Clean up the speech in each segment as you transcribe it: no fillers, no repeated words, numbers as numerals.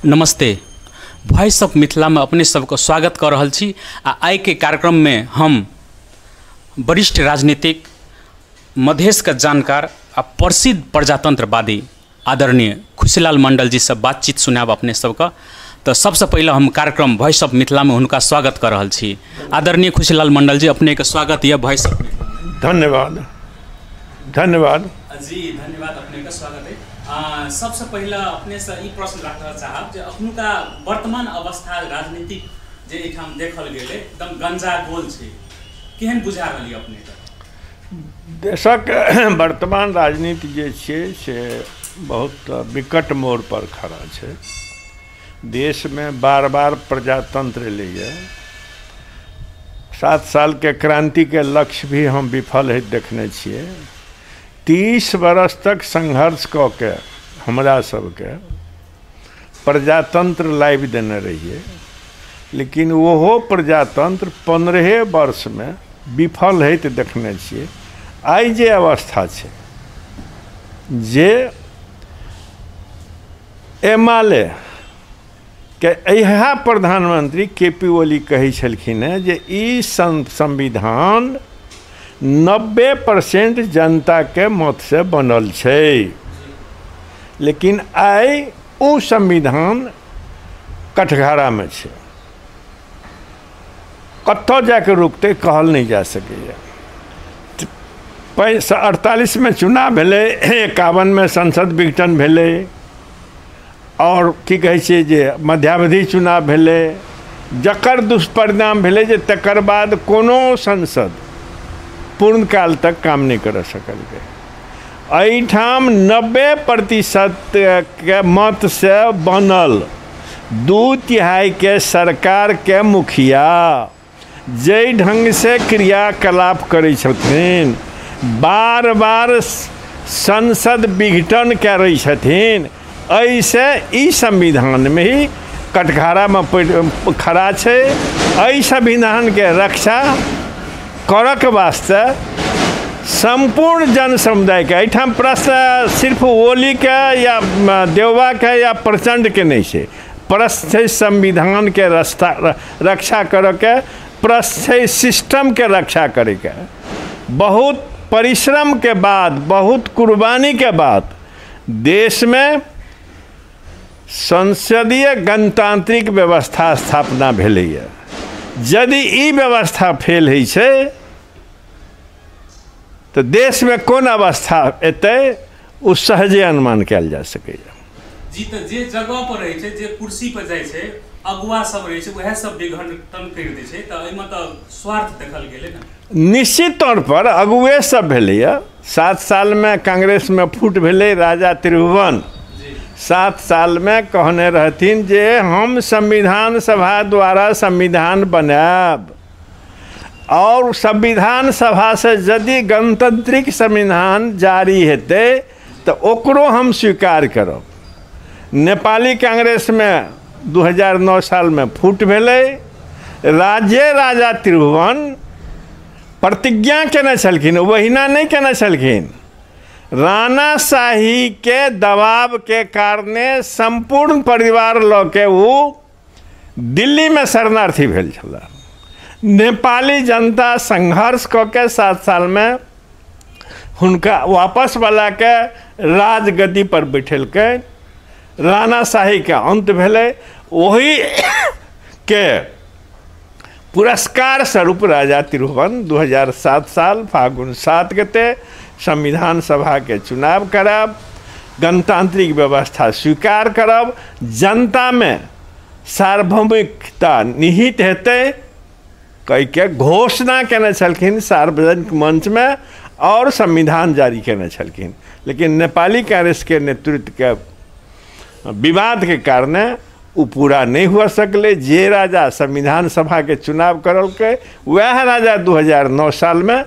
नमस्ते। Voice of Mithila में अपने सबको स्वागत कर रहल छी। आइ के कार्यक्रम में हम वरिष्ठ राजनीतिक मधेश का जानकार आ प्रसिद्ध प्रजातंत्रवादी आदरणीय खुशीलाल मंडल जी से बातचीत सुनाब अपने सबका। तो सबसे पहले हम कार्यक्रम वॉइस ऑफ मिथिला में उनका स्वागत कर रहल छी। आदरणीय खुशीलाल मंडल जी, अपने के स्वागत है वॉइस ऑफ मिथिला। धन्यवाद धन्यवाद जी, धन्यवाद। अपने का स्वागत है। सबसे पहले अपने से ई प्रश्न रखना चाहब जे अखनु का वर्तमान अवस्था राजनीतिक जे एठाम देखल गेल एकदम गंजागोल छै, केहन बुझा रहल अपने के? देशक वर्तमान राजनीति जे छै से बहुत विकट मोड़ पर खड़ा छै। देश में बार बार प्रजातंत्र एलैए। 7 साल के क्रांति के लक्ष्य भी हम विफल है देखने छिए। 30 बरस तक संघर्ष क के हमरा सबके प्रजातंत्र लाइव देने रहिए, लेकिन वो प्रजातंत्र 15 वर्ष में विफल है तो देखने छिए। आई जे अवस्था छै जे एमाले के इहा प्रधानमंत्री केपी ओली कही छलखिन है जे ई संविधान 90% जनता के मत से बनल छै, लेकिन आई वो संविधान कटघरा में छै। कत्तो जाके रुकते कहल नहीं जा सके। 48 में चुनाव भेले, 51 में संसद विघटन भेले, और की कहे छै जे मध्यावधि चुनाव भेले, जकर दुष्परिणाम भेले जे तकर बाद कोनो संसद पूर्ण काल तक काम नहीं कर सकल के। एठाम 90% के मत से बनल 2/3 के सरकार के मुखिया जै ढंग से क्रियाकलाप करे छथिन, बार बार संसद विघटन करे छथिन, ऐसे ई संविधान में ही कटघरा में खड़ा छै। एहि संविधान के रक्षा करक वास्ते संपूर्ण जन समुदाय के एठाम प्रश्न सिर्फ ओली के या देवबा के या प्रचंड के नहीं है। प्रश्न है संविधान के रक्षा करके, प्रश्न है सिस्टम के रक्षा करे के। बहुत परिश्रम के बाद, बहुत कुर्बानी के बाद देश में संसदीय गणतांत्रिक व्यवस्था स्थापना भेलैए। यदि ई व्यवस्था फेल है छै तो देश में कौन अवस्था एतै उ सहजे अनुमान कयल जा सकैए। जी, तो जे जगह पर रहे छै, जे कुर्सी पर जाय छै, अगुआ सब रहे छै, वह सब विघटन कर दै छै, तो एहिमे तो स्वार्थ देखल गेलै ना। निश्चित तौर पर अगुए सब भेलैए। 7 साल में कांग्रेस में फूट भेलै। राजा त्रिभुवन 7 साल में कहने रहथिन जे हम संविधान सभा द्वारा संविधान बनाब, और संविधान सभा से यदि गणतांत्रिक संविधान जारी हेतै तो ओकरो हम स्वीकार करब। नेपाली कांग्रेस में 2009 साल में फूट भेलै। राजा त्रिभुवन प्रतिज्ञा केने छलखिन, वहीना नहीं केने छलखिन। राणाशाही के दबाव के कारणे संपूर्ण परिवार लऽ के वो दिल्ली में शरणार्थी भेल छला। नेपाली जनता संघर्ष क के 7 साल में हुनका वापस वाला के राजगद्दी पर बैठेलकै। राणाशाही के अंत भेलै। वही के पुरस्कार स्वरूप राजा त्रिभुवन 2007 साल फागुन 7 गते संविधान सभा के चुनाव करब, गणतांत्रिक व्यवस्था स्वीकार करब, जनता में सार्वभौमिकता निहित हेतै कह के घोषणा केने छलखिन सार्वजनिक मंच में, और संविधान जारी केने छलखिन। लेकिन नेपाली कांग्रेस के नेतृत्व के विवाद के कारण वो पूरा नहीं हुआ सकले। जे राजा संविधान सभा के चुनाव करलकै वह राजा 2009 साल में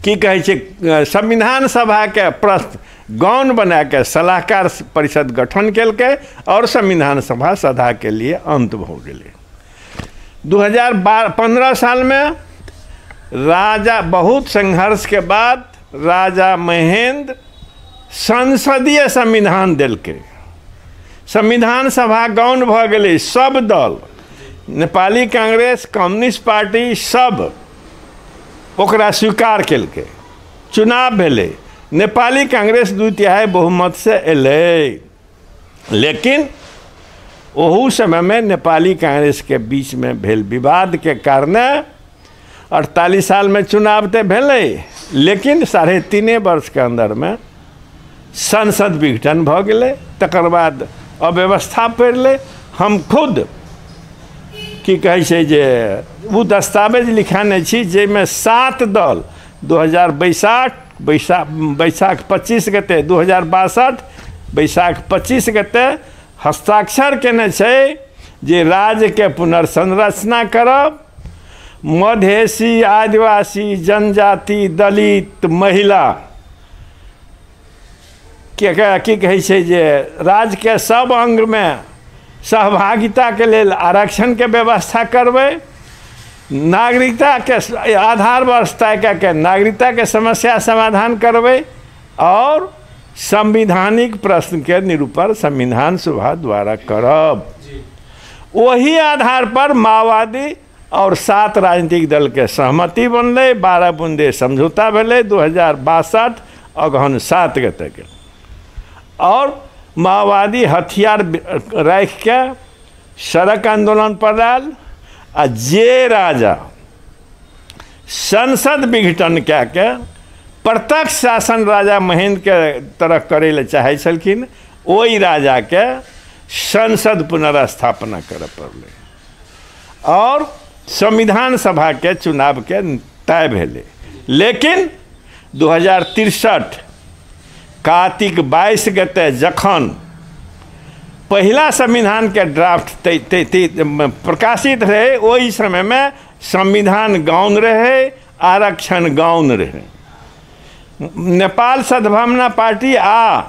की कहे छै संविधान सभा के प्रश्न गौण बना के सलाहकार परिषद गठन केलकै, और संविधान सभा सदा के लिए अंत भ गेलै। 2015 साल में राजा बहुत संघर्ष के बाद राजा महेंद्र संसदीय संविधान दिलकै। संविधान सभा गौण भ गेलै। सब दल, नेपाली कांग्रेस, कम्युनिस्ट पार्टी सब ओकरा स्वीकार केलकै। चुनाव भेलै, नेपाली कांग्रेस 2/3 बहुमत से एलै, लेकिन ओहू समय में नेपाली कांग्रेस के बीच में भेल विवाद के कारणे 48 साल में चुनाव तो भेलै, लेकिन 3.5 वर्ष के अंदर में संसद विघटन भ गेलै। तकर बाद अव्यवस्था पड़लै। हम खुद की कहै छै जे वो दस्तावेज लिखाने छी जाहिमे 7 दल 2062 बैसाख 25 गते 2062 बैसाख 25 गते हस्ताक्षर केने छै जे राज्य के पुनर्संरचना करब, मधेसी, आदिवासी, जनजाति, दलित, महिला के की कहै छै जे राज्य के सब अंग में सहभागिता के लेल आरक्षण के व्यवस्था करबै, नागरिकता के आधार वर्ष तय के नागरिकता के समस्या समाधान करबै और संवैधानिक प्रश्न के निरूपण संविधान सभा द्वारा करब। वही आधार पर माओवादी और 7 राजनीतिक दल के सहमति बनलै। 12 बूंदे समझौता भेलै 2062 अगहन 7 गते के। और माओवादी हथियार राख के सड़क आंदोलन पर आयल आ जे राजा संसद विघटन कए के प्रत्यक्ष शासन राजा महेंद्र के तरह करे ले चाहे छलखिन, ओहि राजा के संसद पुनर्स्थापना करे पड़लै और संविधान सभा के चुनाव के तय भेलै। लेकिन 2063 कार्तिक 22 गते जखन पहला संविधान के ड्राफ्ट प्रकाशित रहे, ओहि समय में संविधान गौण रहे, आरक्षण गौण रहे। नेपाल सद्भावना पार्टी आ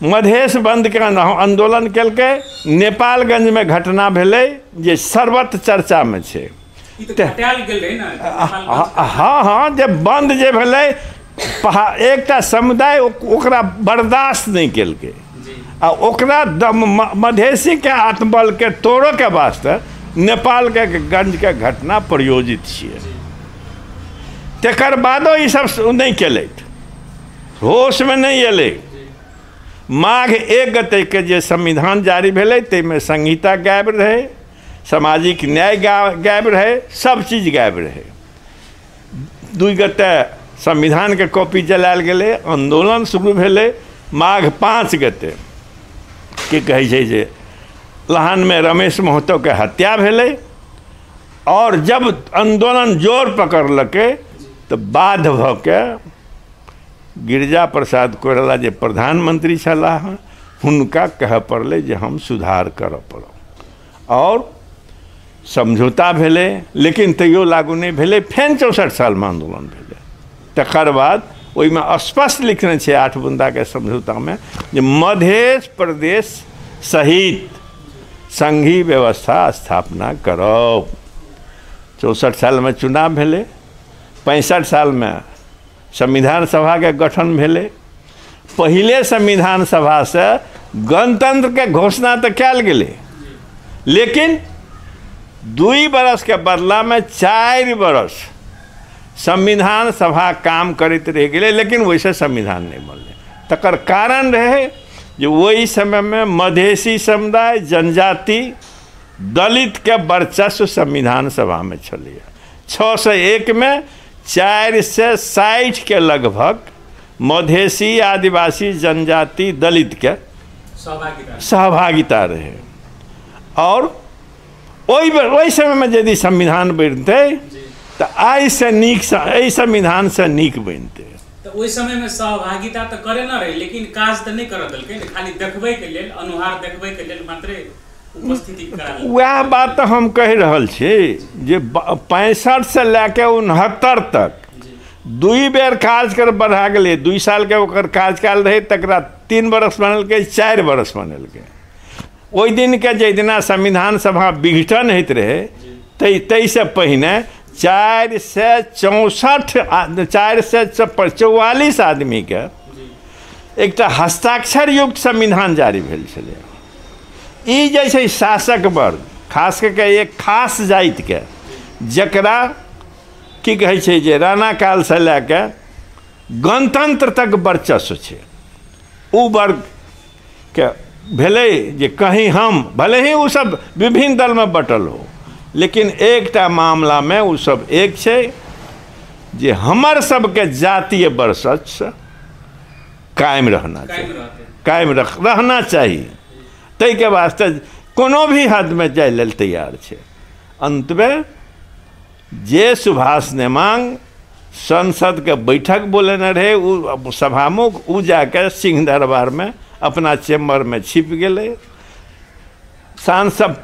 मधेश बंद के आंदोलन केलकै। नेपालगंज में घटना भेलै जे सर्वत्र चर्चा में छै। हाँ हाँ, जब बंद जे भेलै एकटा समुदाय ओकरा बर्दाश्त नहीं केलकै आ ओकरा मधेसी के आत्मबल के तोड़ो के वास्ते नेपाल के गंज के घटना प्रयोजित छियै। तकर बादो ई सब नहीं केलथि, होश में नहीं एलै। माघ 1 गते के जे संविधान जारी भेलै ताहिमे संहिता गायब रहे, सामाजिक न्याय गायब रहे, सब चीज गायब रहे। 2 गते संविधान के कॉपी जलायल गेलै, आंदोलन शुरू भेलै। माघ 5 गते की कहै छै जे लहान में रमेश महतो के हत्या भेलै और जब आंदोलन जोर पकड़लकै तो बाध्य भ के गिरिजा प्रसाद कोइराला जे प्रधानमंत्री छलाह हुनका कह पड़लै जे हम सुधार करऽ पड़त और समझौता भेलै, लेकिन तैयो लागू नहीं भेलै। फेन 64 साल में आंदोलन भेलै। तकर बाद ओहिमे स्पष्ट लिखने छै 8 बूंदा के समझौता में जे मध्य प्रदेश सहित संघीय व्यवस्था स्थापना करब। 64 साल में चुनाव भेलै, 65 साल में संविधान सभा के गठन भेलै। पहले संविधान सभा से गणतंत्र के घोषणा तो कयल गेलै, लेकिन 2 बरस के बदला में 4 बरस संविधान सभा काम करते रह गए, लेकिन वैसे संविधान नहीं बनले। तकर कारण रहे जो वही समय में मधेसी समुदाय, जनजाति, दलित के वर्चस्व संविधान सभा में चलिए। 601 में 460 के लगभग मधेसी, आदिवासी, जनजाति, दलित के सहभागिता रहे और वही समय में यदि संविधान बनते तो आई से नीक संविधान से नीक बनते। तो उस समय में सहभागिता तो करे ना रही, लेकिन काज तो नहीं कर देलकै, खाली देखबै के लेल, अनुहार देखबै के लेल मात्र उपस्थिति करा। वह बात तो हम कह रहल छी जे 65 से लेके 69 तक 2 बेर काज कर बढ़ा गेलै। 2 साल के ओकर कार्यकाल रहे, तकरा 3 बरस बनलकै, 4 बरस बनलकै। ओहि दिन के जे दिना संविधान सभा विघटन होइत रहे तै से पहिने 444 आदमी के एक हस्ताक्षर युक्त संविधान जारी भेल छलै। ई जैसे शासक वर्ग खास करके एक खास जातिके जकरा की कहै छै जे राणा काल से लैके गणतंत्र तक वर्चस्व छै, ओ वर्ग के भेलै जे कहीं हम भले ही वो सब विभिन्न दल में बटल हो, लेकिन एकटा मामला में वो सब एक छै जे हमर सबके जातीय वर्चस्व कायम रहना चाहिए, रहना चाहिए। तै के वास्ते कोनो भी हद में जाय लेल तैयार छे। अंत में जे सुभाष नेमांग संसद के बैठक बोलेने रहे उ सभामुख उ जाके सिंह दरबार में अपना चेम्बर में छिप गए। सांसद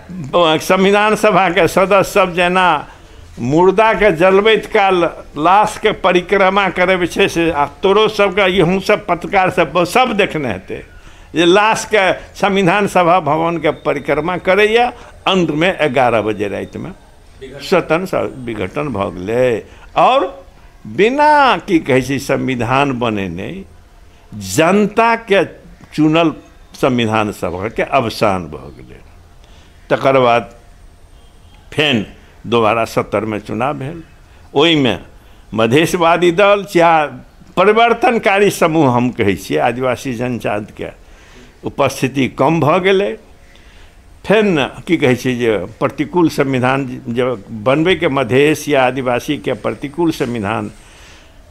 संविधान सभा के सदस्य सब जेना मुर्दा के जलबैत काल लाश के परिक्रमा करे छे से तोरो सबके यहूँ सब पत्रकार सब देखने हेते जे लाश के संविधान सभा भवन के परिक्रमा करैया। अंत में 11 बजे रात में स्वतन विघटन भ गए और बिना की कहे छै संविधान बनेने जनता के चुनल संविधान सभा के अवसान भ गए। तकर बाद फेन दोबारा 70 में चुनाव भेल, ओई में मधेशवादी दल चाहे परिवर्तनकारी समूह हम कहे छिए आदिवासी जनजाति के उपस्थिति कम भ गए। फेन की कहे छै जे प्रतिकूल संविधान जब बनबे के मधेश या आदिवासी के प्रतिकूल संविधान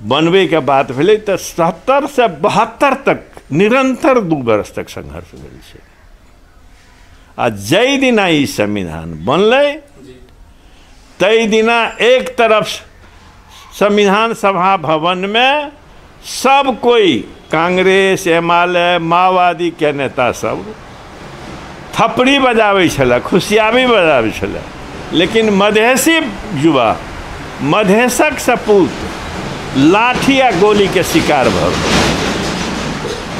बनबे के बात भेलै तो 70 से 72 तक निरंतर 2 वर्ष तक संघर्ष भेल छै। आ जै दिना ई संविधान बनलै तै दिना एक तरफ संविधान सभा भवन में सब कोई कांग्रेस एमाले माओवादी के नेता सब थपड़ी बजाबै छलै, खुशियाबी बजाबै छलै, लेकिन मधेसी युवा मधेशक सपूत लाठी आ गोली के शिकार भ गए।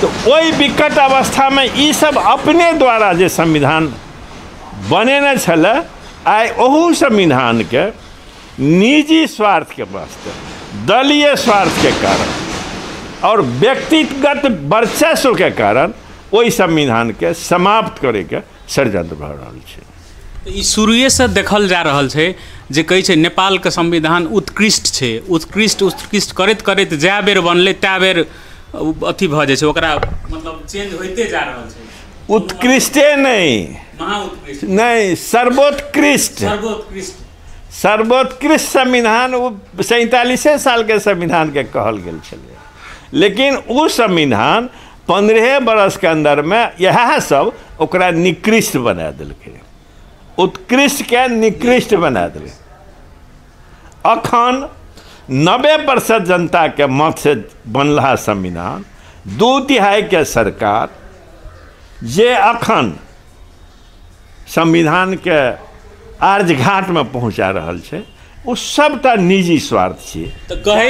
तो ओई विकट अवस्था में ई सब अपने द्वारा जे संविधान बनेने छलै आइ ओहू संविधान के निजी स्वार्थ के वास्ते दलीय स्वार्थ के कारण और व्यक्तिगत वर्चस्व के कारण ओई संविधान के समाप्त करे के षड्यंत्र भ रहल छै। ई शुरुए से देखल जा रहल छै जे कहै छै नेपाल के संविधान उत्कृष्ट छै, उत्कृष्ट करैत करैत जै बेर बनलै तै बेर अथी भ जाइ छै, ओकरा मतलब चेंज होइते जा रहल छै। उत्कृष्टे नहीं, महाउत्कृष्ट नहीं, सर्वोत्कृष्ट सर्वोत्कृष्ट संविधान 47 साल के संविधान के कहल गेल छलै, लेकिन वो संविधान 15 बरस के अंदर में यह सब ओकरा निकृष्ट बना देलकै, उत्कृष्ट के निकृष्ट बना देलकै। अखन 90% जनता के मत से बनला संविधान 2/3 के सरकार जे अखन संविधान के आर्जघाट में पहुँचा रहल छै वो सबटा निजी स्वार्थ छिए। तो कहै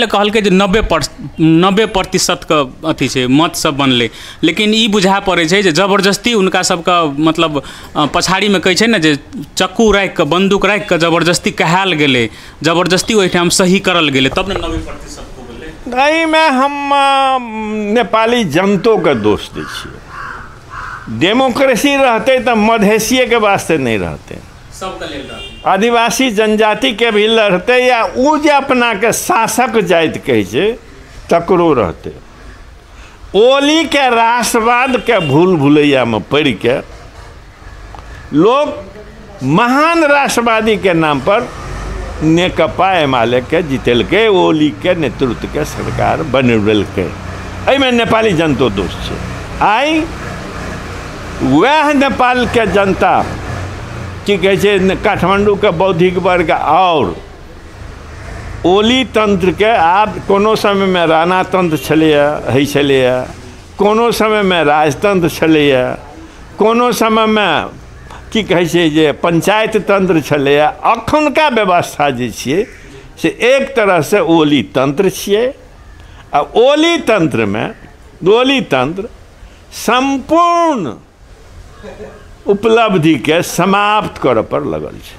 कहल के 90% के अथी छै मत सब बनलै, लेकिन ई बुझा पड़ै छै जे जबरदस्ती उनका सबका मतलब पछाड़ी में कहै छै ने जे चक्कू राखि के बंदूक राखि के जबरदस्ती कहाल गेलै, जबरदस्ती ओहिठाम सही करल गेलै तब ने 90% हो गेलै। एहि में हम नेपाली जनतो के दोष दै छियै। डेमोक्रेसी रहते तो मधेसिये के वास्ते नहीं रहते, सबके लेल रहते, आदिवासी जनजाति के भी रहते या उ जे अपना के शासक जाति कहे छै तकरो रहते। ओली के राष्ट्रवाद के भूल भुलैया में पड़ के लोग महान राष्ट्रवादी के नाम पर नेकपा एमाले के जीतेलकै, ओली के नेतृत्व के सरकार बनवेलकै। एहिमे नेपाली जनतो दोष छै। आई वह नेपाल के जनता की कहे छै काठमांडू के बौद्धिक वर्ग और ओली तंत्र के आब कोनो समय में राणा तंत्र छलैया, कोनो समय में राजतंत्र छलैया, कोनो समय में की कहे छै जे पंचायत तंत्र छलैया। अखनका व्यवस्था जे छियै से एक तरह से ओली तंत्र छियै। आ ओली तंत्र में ओली तंत्र संपूर्ण उपलब्धि के समाप्त करे पर लगल छै,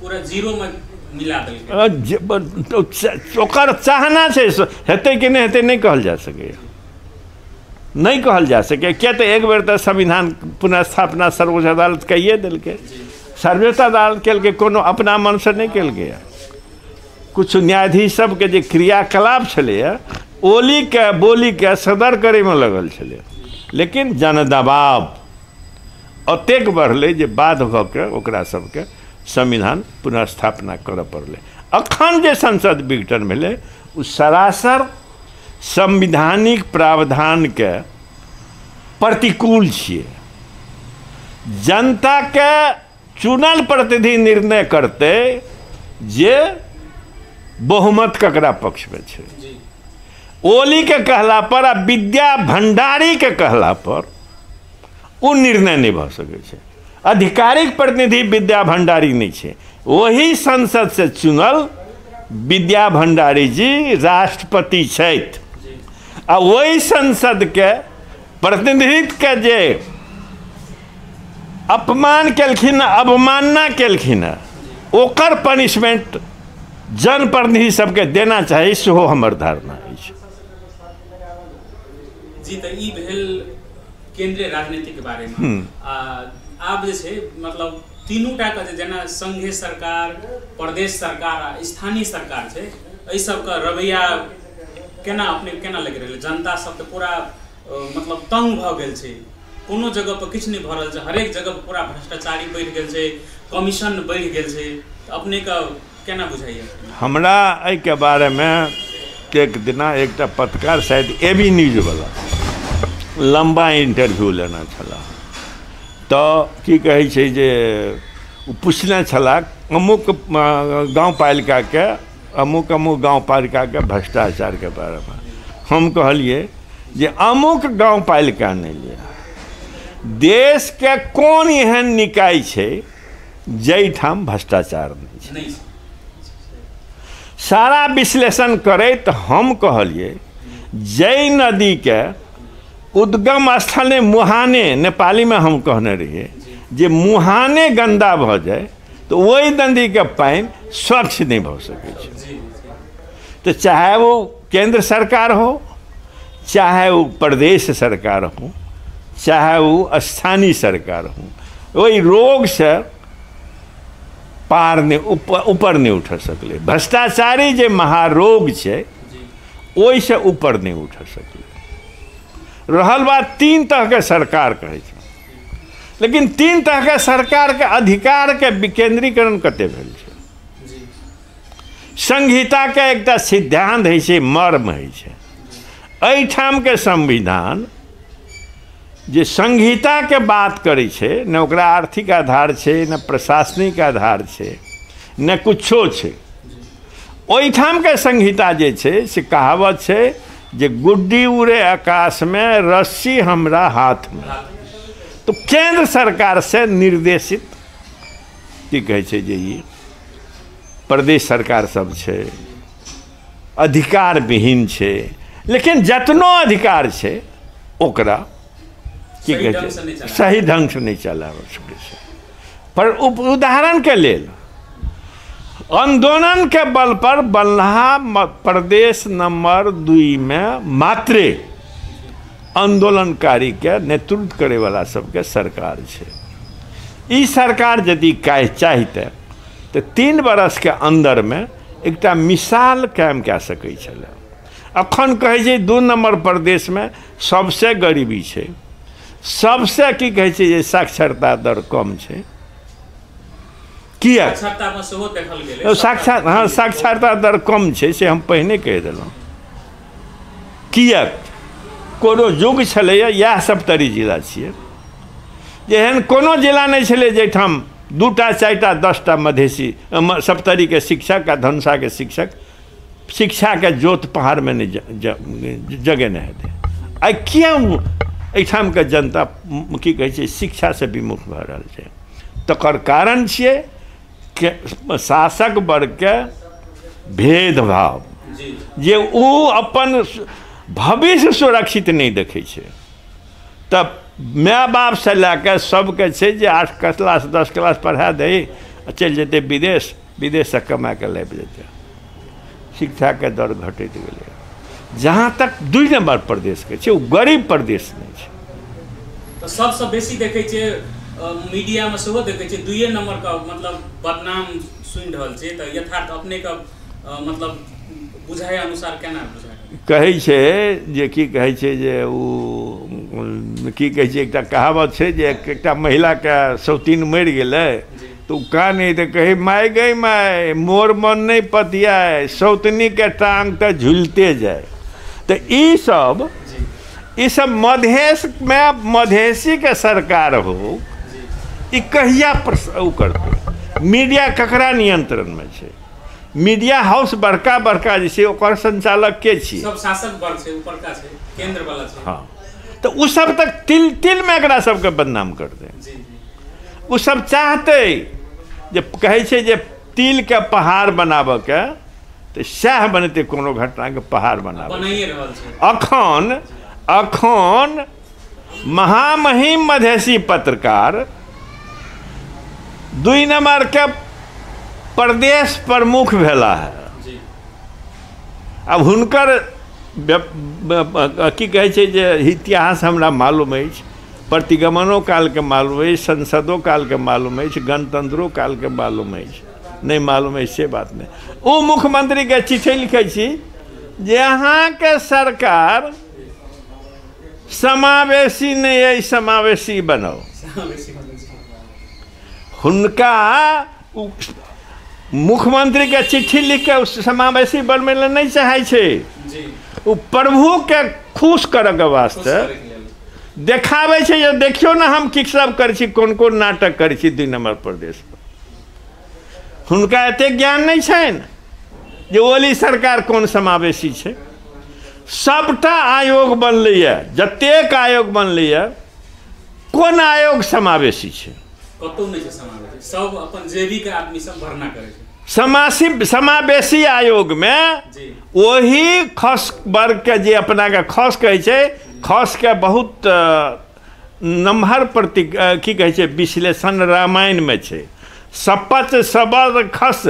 पूरा जीरो में मिला देलकै। ओकर चाहना छै, हेतै कि नहीं हेतै नहीं कहल जा सकैए, नहीं कहल जा सके। क्या तो एक बेर तो संविधान पुनर्स्थापना सर्वोच्च अदालत कहिए दिलके, सर्वोच्च अदालत के कोनो अपना मन से नहीं कल गया। कुछ न्यायाधीश सबके जे क्रियाकलाप छलैया ओली के बोली के सदर करे में लगल छलै, लेकिन जन दबाव अतेक बढ़ले जे बाध भ के ओकरा सबके संविधान पुनर्स्थापना करऽ पड़लै। अखन जे संसद विघटन भेलै उ सरासर संवैधानिक प्रावधान के प्रतिकूल छियै। जनता के चुनल प्रतिनिधि निर्णय करते जे बहुमत ककरा पक्ष में छै। ओली के कहला पर आ विद्या भंडारी के कहला पर उ निर्णय नहीं भ सकै छै। आधिकारिक प्रतिनिधि विद्या भंडारी नहीं छै, वही संसद से चुनल विद्या भंडारी जी राष्ट्रपति छथि आ वही संसद के प्रतिनिधित्व के जे अपमान केलखिन, अवमानना केलखिन, ओकर पनिशमेंट जनप्रतिनिधि सबके देना चाही, सेहो हमर धारणा अछि। जी तो ई भेल केंद्रीय राजनीति के बारे में। आब जे छै मतलब तीनू टा के जेना संघीय सरकार, प्रदेश सरकार आ स्थानीय सरकार छै, एहि सब का रवैया केना अपने केना लग रहल? जनता सब तो पूरा मतलब तंग भ गेल छै, कोनो जगह पर किछु नहीं भ रहल छै, हरेक जगह पर पूरा भ्रष्टाचारी बढ़ गेल छै, कमीशन बढ़ गेल छै। अपने का केना बुझाइए? हमरा एहि के बारे में एक दिना एकटा पत्रकार शायद एबी न्यूज वाला लंबा इंटरव्यू लेना छला, तो की कहै छै जे पूछने छला अमुक गाँव पालिका के अमुक अमुक गाँव पालिका के भ्रष्टाचार के बारे में। हम कहलिए जे अमुक गाँव पालिका नहीं लिया, देश के कौन एहन निकाय छै जैठाम भ्रष्टाचार नहीं छै। सारा विश्लेषण करे तो हम कहलिए जय नदी के उद्गम स्थल ने मुहाने, नेपाली में हम कहने रहिए जे मुहाने गंदा भ जाए तो वही नदी के पानी स्वच्छ नहीं भ सके। तो चाहे वो केंद्र सरकार हो, चाहे वो प्रदेश सरकार हो, चाहे वो स्थानीय सरकार हो, वही रोग से पार नहीं ऊपर नहीं उठ सकले। भ्रष्टाचारी जे महारोग है ओहि से ऊपर नहीं उठ सकले। रहल बात तीन तरह के सरकार कहे छै, लेकिन तीन तरह के सरकार के अधिकार के विकेंद्रीकरण कते भेल छै। संहिता के एकटा सिद्धांत है छै, मर्म है छै। एहिठाम के संविधान जे संहिता के बात करे छै, न ओकरा आर्थिक आधार छै, न प्रशासनिक आधार छै, न कुछो छै। ओहिठाम के संहिता जे छै से कहावत छै जे गुड्डी उड़े आकाश में, रस्सी हमरा हाथ में। तो केंद्र सरकार से निर्देशित की कहे छै जे ई प्रदेश सरकार सब छै अधिकार विहीन छै, लेकिन जतनो अधिकार छै ओकरा की कहे छै सही ढंग से नहीं चला सकै छै। पर उदाहरण के लेल आंदोलन के बल पर बल्हा प्रदेश नंबर 2 में मात्रे आंदोलनकारी के नेतृत्व करे वाला सबके सरकार छै। ई सरकार यदि चाहते तो 3 बरस के अंदर में एकटा मिसाल कायम कए सकै छलै। अखन कहे छै 2 नंबर प्रदेश में सबसे गरीबी छै, सबसे की कहे छै जे साक्षरता दर कम छै। किया साक्षरता दर कम छै से हम पहिने कहि देलहुँ। किया कोनो युग छलैया, इएह सप्तरी जिला छियै, जेहन कोनो जिला नहीं छलै जाहिठाम 2टा 4टा 10टा मधेसी सप्तरी के शिक्षक आ धनुषा के शिक्षक शिक्षा के जोत पहाड़ में नहीं जगह नहीं हेतै। आई क्यों एहिठाम के जनता की कहै छै शिक्षा से विमुख भऽ रहल छै? तकर कारण छियै के शासक वर्ग के भेदभाव, जे ओ अपन भविष्य सुरक्षित नहीं देखे छै। तब माय बाप से लैके सबके छै जे 8 क्लास 10 क्लास पढ़ा दे, चल जेते विदेश, विदेश से कमा के लाबि जेते। शिक्षा के दर घटैत गेलै। जहाँ तक 2 नंबर प्रदेश के छै, वो गरीब प्रदेश नहीं छै। तो सबसे बेसी देखे छे मीडिया में सेहो देखे छे 2 नंबर का मतलब बदनाम सुन रहल छे, तो यथार्थ अपने का मतलब बुझाय अनुसार केना बुझाय कहै छै जे की कहै छै जे ओ की कहै छै, एकटा कहावत छै जे एकटा महिला के सौतीन मरि गेलै तो का नहीं तो कहे माय गई माय मोर मन नहीं पतियाए, सौतनी के टांग तो झूलते जाए। तो ये सब मधेश में मधेसी के सरकार हो, ये कहिया उ करते। मीडिया ककरा नियंत्रण में छै? मीडिया हाउस बड़का बड़का जैसे ओकर संचालक के छी, सब शासक वर्ग छै, ऊपर का छै, केंद्र वाला छै। हाँ, तो उ सब तक तिल तिल में एकरा सबके बदनाम कर दे। उ सब चाहते जे कहै छै जे तिल के पहाड़ बनाबऽ के, तो सएह बनते कोनो घटना के पहाड़ बनाबऽ। अखन महामहिम मधेसी पत्रकार 2 नंबर के प्रदेश प्रमुख भेला है। अब हुनकर की कहै छै जे इतिहास हमरा मालूम है, प्रतिगमनो काल के मालूम है, संसदों काल के मालूम है, गणतंत्रो काल के मालूम है, नहीं मालूम है से बात नहीं। वो मुख्यमंत्री के चिट्ठी लिखे छी जे अहाँ के सरकार समावेशी नहीं है, समावेशी बनाओ। हुनका मुख्यमंत्री के चिट्ठी लिख के समावेशी बनने ला नहीं चाहे छे, वो प्रभु के खुश करे के वास्ते देखावे छे जे देखियो ना हम की सब कर छी, कोन कोन नाटक कर छी 2 नंबर प्रदेश पर। हुनका एते ज्ञान नहीं छन जे ओली सरकार कोन समावेशी छे। सबटा आयोग बनलैया, जतेक आयोग बनलैया, कोन आयोग समावेशी छे? कतौ नहीं छे समावेशी, सब अपन जेबी के आदमी सब भरना करे छे। समावेशी आयोग में वही खस वर्ग के जे अपना के खस कहे छे, खस के बहुत नम्हर प्रति की कहे छे विश्लेषण रामायण में छे। सपच सबद खस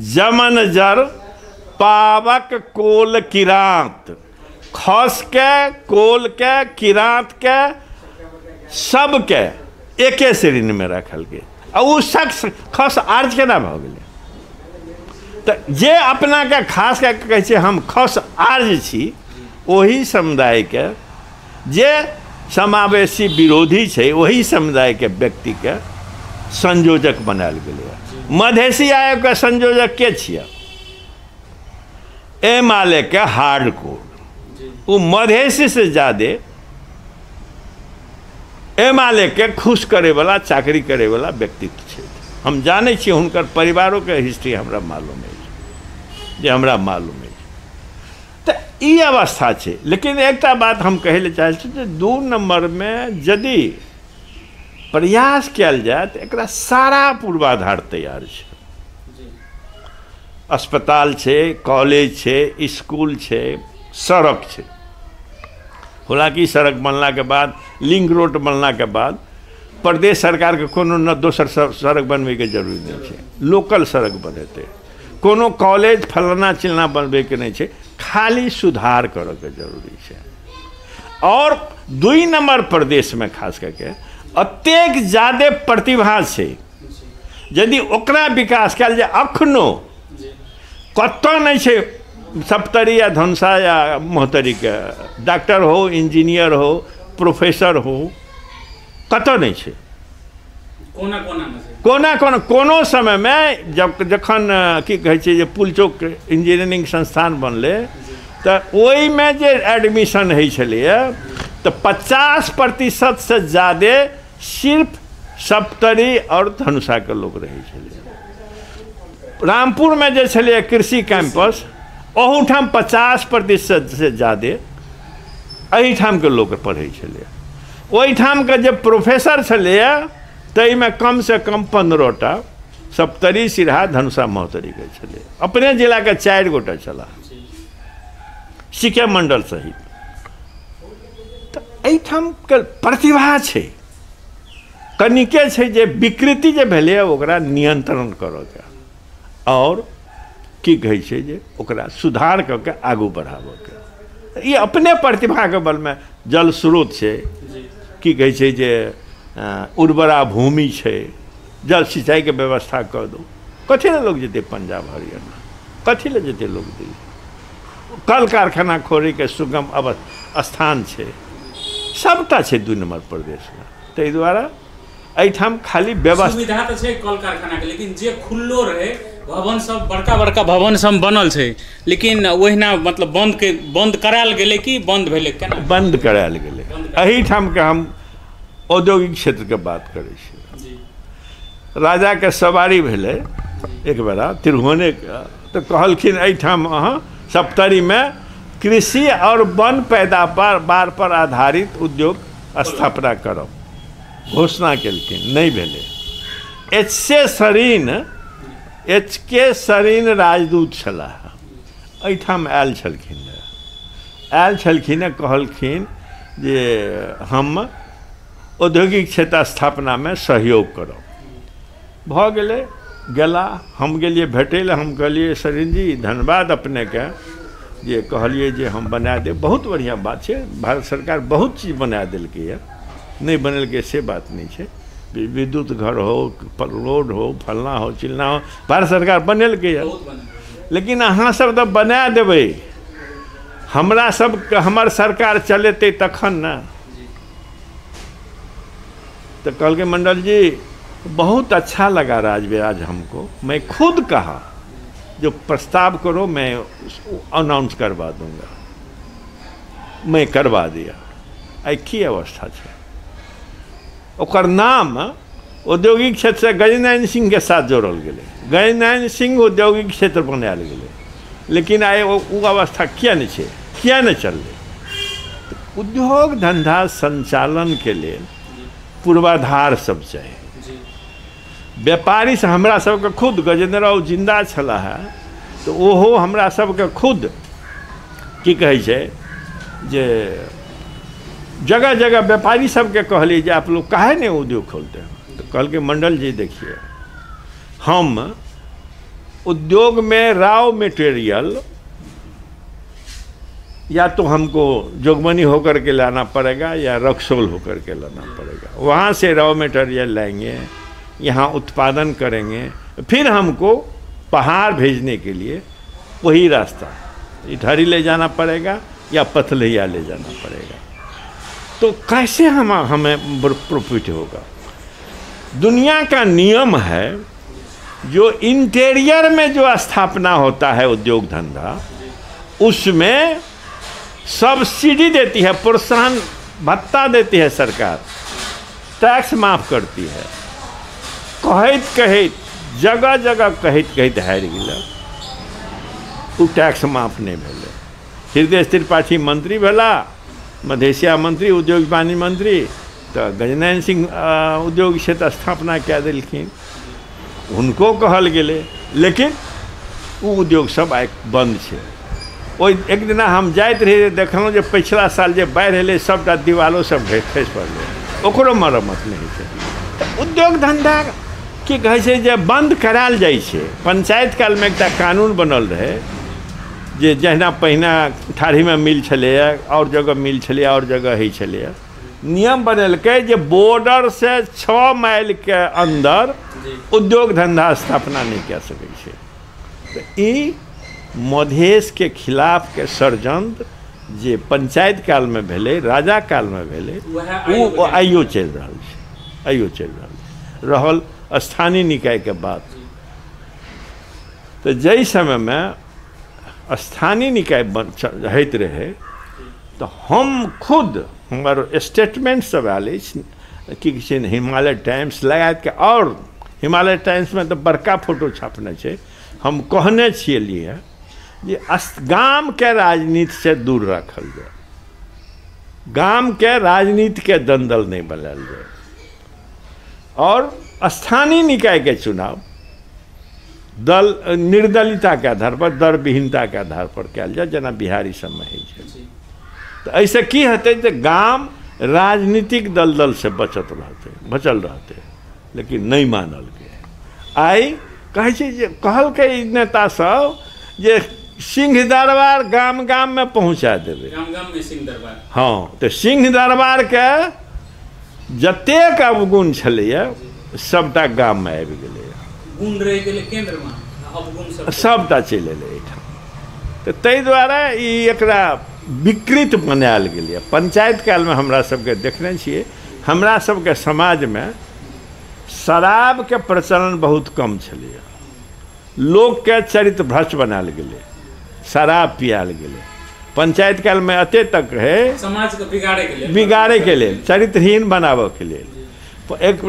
जमन जर पावक कोल किरात, खस के कोल के किरात के सबके एके श्रेणी में रखल गए। और वो शख्स खस आर्ज केना भ गेलै? तो जे अपना के खास के कहे छे हम खस आर्ज छी, वही समुदाय के जे समावेशी विरोधी छे, वही समुदाय के व्यक्ति के संयोजक बनायल गेलै। मधेसी आयोग के संयोजक के छियै? एमाले के हार्डकोर, वो मधेसी से ज्यादा एमाले के खुश करे वाला, चाकरी करे वाला व्यक्तित्व छे। हम जाने छी हुनकर परिवारों के हिस्ट्री हमरा मालूम है, जे हमरा मालूम है। तो ये अवस्था छे। लेकिन एक बात हम कहे ले चाहे छी, 2 नंबर में यदि प्रयास किया जाए तो एकरा सारा पूर्वाधार तैयार है। अस्पताल छे, कॉलेज छे, स्कूल छे, सड़क छे। हालांकि सड़क बनला के बाद, लिंक रोड बनला के बाद प्रदेश सरकार के कोनो न दोसर सड़क बनवे के जरूरी नहीं है, लोकल सड़क बनेते। कोनो कॉलेज फलाना चिलना बनवे के नहीं है, खाली सुधार करे के जरूरी है। और 2 नंबर प्रदेश में खास करके अतेक ज्यादा प्रतिभा है, यदि ओकरा विकास कल जाए, अखनो कतो नहीं है सप्तरी या धनसा या मोहतरी के डॉक्टर हो, इंजीनियर हो, प्रोफेसर हो, कतो नहीं है। कोना कोनो समय में जखन की कहे छै जे पुलचौक इंजीनियरिंग संस्थान बनले, तो ओहि में जे एडमिशन है छलिए, तो 50% से ज़्यादा सिर्फ सप्तरी और धनुषा के लोग रहे छलिए। रामपुर में जे छलिए कृषि कैंपस, ओहूठाम 50% से ज़्यादा एहिठाम के लोग पढ़े छलिए। ओहिठाम के जे प्रोफेसर छलिए, तई में कम से कम 15टा सप्तरी, सिरहा, धनुषा, महोत्तरी के छलिए। अपने जिला के 4 गोटा चला, सिक्के मंडल सहित। तो एहिठाम के प्रतिभा छै, कनिके छै जे विकृति जे भेलै ओकरा नियंत्रण करऽ के, और की कहै छै जे ओकरा सुधार करके आगू बढ़ाबऽ के। ये अपने प्रतिभा के बल में जल स्रोत छै, की कहै छै जे उर्वरा भूमि छै, जल सिंचाई के व्यवस्था कर दो, कथी ले लोग जेते पंजाब हरियाणा, कथी ले जेते लोग दिल्ली? कल कारखाना खोरे के सुगम स्थान छै, सबटा छै 2 नंबर प्रदेश में। ताहि दुआरे एहिठाम खाली व्यवस्था सुविधा तो छै कल कारखाना के, लेकिन जे खुल्लो रहे भवन सब बड़का बड़का भवन सब बनल छै, लेकिन ओहिना मतलब बंद करायल गेलै कि बंद भेलै, केना बंद करायल गेलै? एहिठाम के हम औद्योगिक क्षेत्र के बात करै छी। राजा के सवारी भेलै एक बेरा तिरहुने के, तो कहलखिन एहिठाम अहाँ सप्तरी में कृषि और वन पैदावार पर आधारित उद्योग स्थापना करब, घोषणा केलखिन, नहीं भेलै। एच के सरीन राजदूत छलाह, एहिठाम आयल छलखिन, कहलखिन जे हम औद्योगिक क्षेत्र स्थापना में सहयोग करब। भऽ गेलै, गेला, हम गेलिए भेटै लए, हम कहलिए सरीन जी धन्यवाद अपने के जे कहलिए जे हम बना देब, बहुत बढ़िया बात छै, भारत सरकार बहुत चीज बना देलकै है, नहीं बनेलकै से बात नहीं है, विद्युत घर हो, रोड हो, फलना हो, चिलना हो, भारत सरकार बनेलकै है। लेकिन अहाँ सब तो बना देबै, हमरा सब हमर सरकार चलेते तखन ना। तो कल के मंडल जी बहुत अच्छा लगा राजविराज हमको, मैं खुद कहा जो प्रस्ताव करो मैं अनाउंस करवा दूंगा, मैं करवा दिया। आई की अवस्था है, ओकर नाम औद्योगिक क्षेत्र से गजनैन सिंह के साथ जोड़ल गेलै, गजनैन सिंह औद्योगिक क्षेत्र बनायल गेलै, लेकिन आइ वो अवस्था किया नहीं है, किया नहीं चललै? उद्योग धंधा संचालन के लिए पूर्वाधार सब चाहिए। व्यापारी से हमरा सबके खुद गजेंद्र राव जिंदा छला है, तो ओहो हमरा सबके खुद की कहै छै जे जगह जगह व्यापारी सबके कहलिए जे आप लोग काहे नहीं उद्योग खोलते हैं? तो कल के मंडल जी देखिए, हम उद्योग में रॉ मटेरियल या तो हमको जोगबनी होकर के लाना पड़ेगा या रक्सौल होकर के लाना पड़ेगा, वहाँ से रॉ मटेरियल लाएंगे, यहाँ उत्पादन करेंगे, फिर हमको पहाड़ भेजने के लिए वही रास्ता इधर ही ले जाना पड़ेगा या पथलैया ले जाना पड़ेगा। तो कैसे हमें प्रॉफिट होगा? दुनिया का नियम है, जो इंटीरियर में जो स्थापना होता है उद्योग धंधा, उसमें सब्सिडी देती है, प्रोत्साहन भत्ता देती है सरकार, टैक्स माफ करती है। कहैत जगह जगह कहैत हारि गेलै, ओ टैक्स माफ नहीं भेलै। हृदय त्रिपाठी मंत्री भेला, मधेसिया मंत्री, उद्योग वाणिज्य मंत्री, तो गजनैन सिंह उद्योग क्षेत्र स्थापना कए देलखिन, हुनको कहल गेलै, लेकिन वो उद्योग सब आइ बंद छै। ओहि एक दिना हम जाइत रही, देखलहुँ जे पिछला साल जे बाढ़ि एलै सबटा दीवालो सब खसि पड़लै, ओकरो मरम्मत नहीं छै। तऽ उद्योग धंधा की कहै छै जे बंद करायल जाइ छै। पंचायत कालमे एकटा कानून बनल रहै जे जहिना पहिने ठाढ़ीमे मिल छलैए, और जगह मिल छलैए, और जगह होइ छलैए, नियम बनेलकै जे बॉर्डर से 6 माइल के अंदर उद्योग धंधा स्थापना नहीं कए सकै छै। तऽ ई मधेश के खिलाफ के षड्यंत्र जे पंचायत काल में भेलै, राजा काल में भेलै, वो आइयो चलि रहल छै, आइयो चलि रहल स्थानीय निकाय के बात। तो जाहि समय में स्थानीय निकाय होइत रहे, तो हम खुद हमार स्टेटमेंट सब आयल अछि, की कहै छै हिमालय टाइम्स लगा के, और हिमालय टाइम्स में तो बड़का फोटो छापने छै, हम कहने छियै जे गाम के राजनीति से दूर रखल जाए, गाम के राजनीति के दंदल नहीं बनायल जाए, और स्थानीय निकाय के चुनाव दल निर्दलिता के आधार पर, दर विहीनता के आधार पर कयल जाए, जना बिहारी सब में होइ छै। तो ऐसे की हेतै जे गाम राजनीतिक दलदल से बचल रहते, लेकिन नहीं मानल गए। आई कहै छै जे कहलकै नेता सब जे सिंह दरबार गाम गाम में पहुँचा देबै। गाम गाम में सिंह दरबार। हाँ, तो सिंह दरबार के जतेक अवगुण छलैया सबटा गाम में आबि गेलैया। गुण रहि गेलै केंद्र में, अवगुण सब सबटा चलि एलै एहिठाम। तो ताहि दुआरे ई एकरा विकृत बनायल गेलैया। पंचायत काल में हमरा सबके देखने छियै, हमरा सबके समाज में शराब के प्रचलन बहुत कम छलैया। लोग के चरित्र भ्रष्ट बनायल गेलै, शराब पियाल गेलै। पंचायत काल में अते तक रहे समाज के बिगाड़े के लेल, चरित्रहीन बनाबऽ के लेल।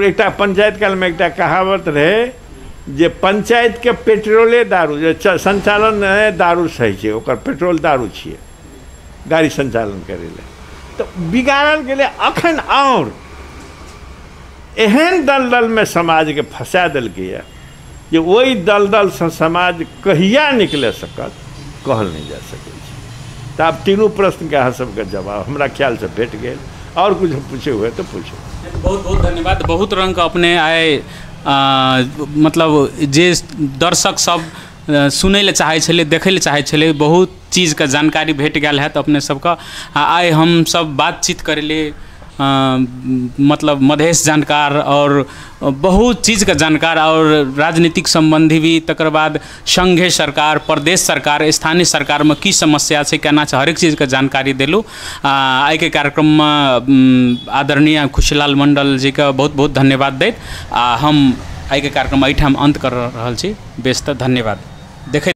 एकटा पंचायत काल में एकटा कहावत रहे जे पंचायत के पेट्रोले दारू, जे संचालन दारू सही छै, ओकर पेट्रोल दारू छियै गाड़ी संचालन करे ले। तो बिगाड़ल गेलै। अखन और एहन दलदल में समाज के फंसा देलकैया जे ओहि दलदल से समाज कहिया निकले सकत कहल नहीं जा सकै छै। तो आब तीनों प्रश्न के अहाँ सबके जवाब हमरा ख्याल से भेट गेल। और कुछ पूछे हुए तो पूछो। बहुत बहुत धन्यवाद। बहुत रंग का अपने आए मतलब जे दर्शक सब सुनै ले चाहे छले, देखै ले चाहे छले, बहुत चीज़ का जानकारी भेट गया है। तो अपने सबका आए हम सब बातचीत करे ले मतलब मधेश जानकार और बहुत चीज़ का जानकार और राजनीतिक संबंधी भी, तकर बाद संघीय सरकार, प्रदेश सरकार, स्थानीय सरकार में की समस्या से केना छै, हरेक चीज़ का जानकारी दिलू। आई के कार्यक्रम में आदरणीय खुशीलाल मंडल जी का बहुत बहुत धन्यवाद दैत हम आई के कार्यक्रम एहिठाम अंत कर रहल छी। बेस धन्यवाद। देखै